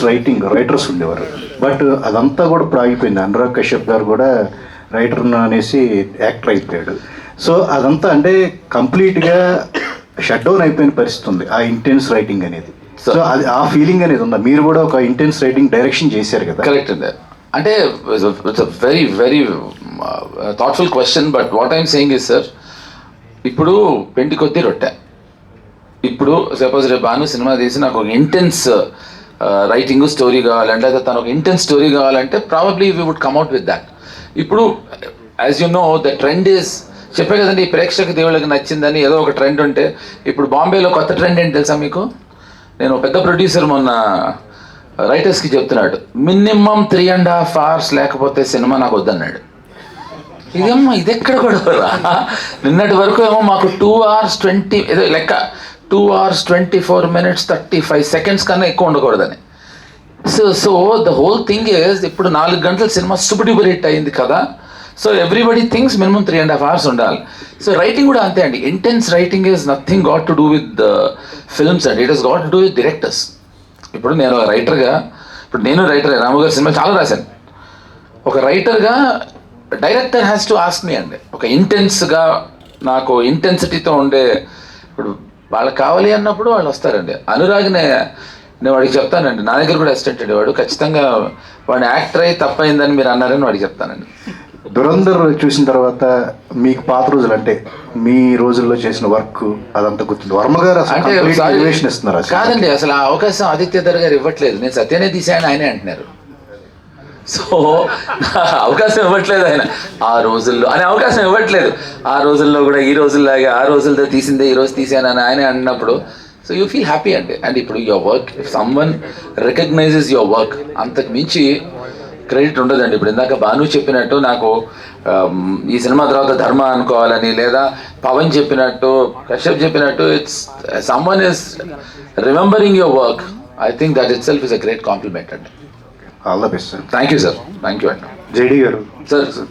Writers ఉండేవారు. But అదంతా కూడా ఇప్పుడు ఆగిపోయింది. అనురాగ్ కశ్యప్ గారు కూడా రైటర్ అనేసి యాక్టర్ అయిపోయాడు. సో అదంతా అంటే కంప్లీట్గా షట్ డౌన్ అయిపోయిన పరిస్థితి ఉంది ఆ ఇంటెన్స్ రైటింగ్ అనేది. సో అది ఆ ఫీలింగ్ అనేది ఉందా? మీరు కూడా ఒక ఇంటెన్స్ రైటింగ్ డైరెక్షన్ చేశారు కదా. కరెక్ట్ అండి. అంటే it's a very very thoughtful question. But what I'm saying is sir, ఇప్పుడు పెండి కొద్దీ రొట్టె. ఇప్పుడు సపోజ్ రేపు భాను సినిమా తీసి నాకు ఒక ఇంటెన్స్ రైటింగ్ స్టోరీ కావాలంటే, లేదా తను ఒక ఇంటెన్స్ స్టోరీ కావాలంటే probably we would come at with that. ఇప్పుడు as you know the trend is, చెప్పే కదండి ప్రేక్షక దేవుళ్ళకి నచ్చిందని ఏదో ఒక ట్రెండ్ ఉంటే, ఇప్పుడు బాంబేలో కొత్త ట్రెండ్ ఏంటి తెలుసా మీకు? నేను పెద్ద ప్రొడ్యూసర్ మొన్న రైటర్స్కి చెప్తున్నాడు, మినిమం 3.5 hours లేకపోతే సినిమా నాకు వద్దన్నాడు. ఇదేమ్మా ఇది ఎక్కడ కూడా నిన్నటి వరకు ఏమో మాకు 2 hours 20 ఏదో లెక్క 2 hours 24 minutes 35 seconds కన్నా ఎక్కువ ఉండకూడదని. So the whole thing is, ఇప్పుడు 4 గంటల సినిమా సూపర్ డూపర్ హిట్ అయింది కదా, so everybody things minimum 3.5 hours ఉండాలి. సో రైటింగ్ కూడా అంతే అండి. Intense writing is nothing got to do with films and it is got to do with directors. ఇప్పుడు నేను రైటర్గా, ఇప్పుడు నేను రైటర్, రాముగారి సినిమా చాలా రాశాను. ఒక రైటర్గా director has to ask me అండి, ఒక ఇంటెన్స్గా నాకు ఇంటెన్సిటీతో ఉండే, ఇప్పుడు వాళ్ళకి కావాలి అన్నప్పుడు వాళ్ళు వస్తారండి. అనురాగ్నే నేను వాడికి చెప్తానండి, నా దగ్గర కూడా అసిస్టెంట్ అండి వాడు, ఖచ్చితంగా వాడిని యాక్టర్ అయ్యి తప్పైందని మీరు అన్నారని వాడికి చెప్తానండి. దురంధర్ చూసిన తర్వాత మీకు పాత రోజులు అంటే మీ రోజుల్లో చేసిన వర్క్ అదంతా గుర్తుంది. వర్మ గారు అంటే ఇస్తున్నారు కాదండి, అసలు ఆ అవకాశం ఆదిత్యధర్ గారు ఇవ్వట్లేదు. నేను సత్యనే తీసాను ఆయనే అంటున్నారు. సో అవకాశం ఇవ్వట్లేదు ఆయన ఆ రోజుల్లో, అనే అవకాశం ఇవ్వట్లేదు. ఆ రోజుల్లో కూడా ఈ రోజుల్లాగా ఆ రోజులతో తీసిందే ఈరోజు తీసానని ఆయనే అన్నప్పుడు, సో యూ ఫీల్ హ్యాపీ అండి. అండ్ ఇప్పుడు your work, if someone recognizes your work, అంతకు మించి క్రెడిట్ ఉండదండి. ఇప్పుడు ఇందాక భాను చెప్పినట్టు నాకు ఈ సినిమా తర్వాత ధర్మ అనుకోవాలని, లేదా పవన్ చెప్పినట్టు, కశ్యప్ చెప్పినట్టు, it's someone is remembering your work. I think that itself is a great compliment అండి. All the best sir. Thank you sir. Thank you అండి. జేడీ గారు సార్.